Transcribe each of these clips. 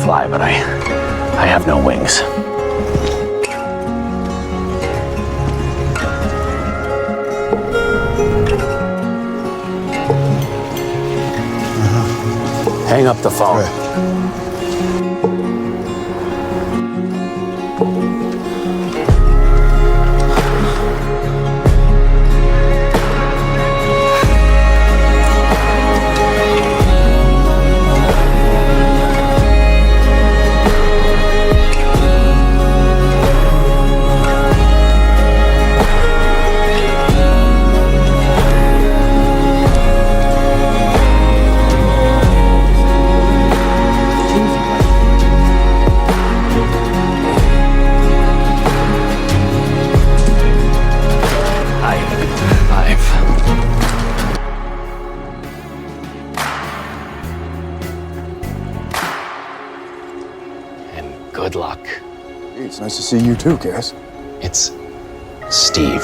fly, but I have no wings. Hang up the phone. Right. Good luck. It's nice to see you too, Cass. It's Steve.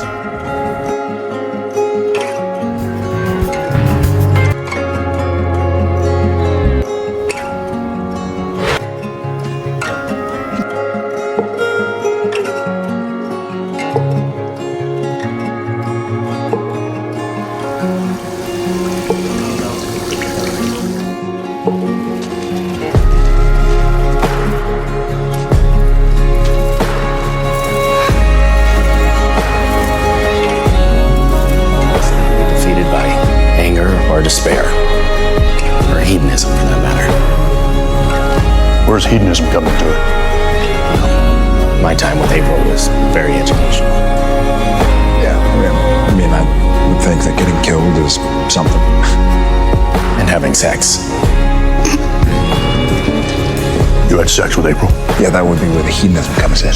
Or despair, or hedonism for that matter. Where's hedonism come into it? Well, my time with April was very educational. Yeah, I would think that getting killed is something. And having sex. You had sex with April? Yeah, that would be where the hedonism comes in.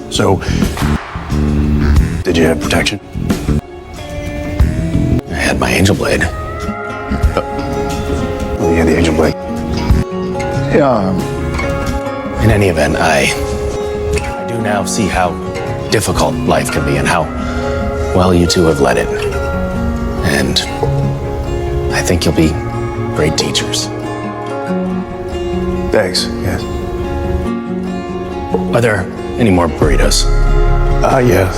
So, did you have protection? I had my angel blade. Well, you had the angel blade. Yeah. In any event, I do now see how difficult life can be and how well you two have led it. And I think you'll be great teachers. Thanks, yes. Are there any more burritos? Yeah.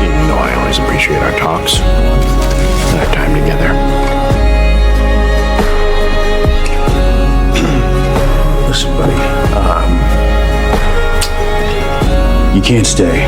You know I always appreciate our talks and our time together. Listen, buddy, you can't stay.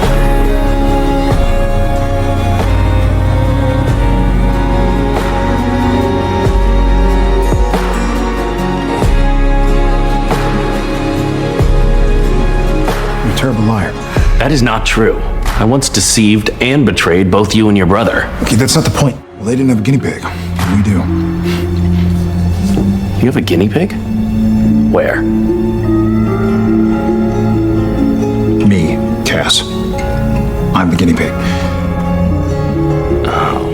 You're a terrible liar. That is not true. I once deceived and betrayed both you and your brother. Okay, that's not the point. Well, they didn't have a guinea pig. We do. You have a guinea pig? Where? Me, Cass. I'm the guinea pig. Oh.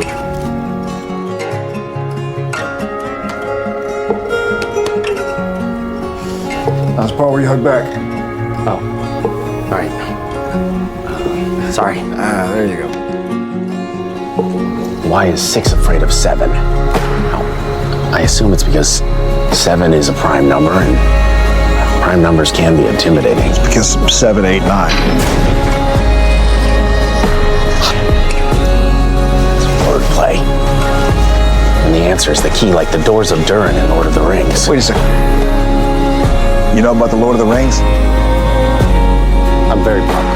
That's part where you hug back. Oh. All right. Sorry. There you go. Why is 6 afraid of 7? Well, I assume it's because 7 is a prime number, and prime numbers can be intimidating. Because 7, 8, 9. It's wordplay. And the answer is the key, like the doors of Durin in Lord of the Rings. Wait a second. You know about the Lord of the Rings? I'm very proud.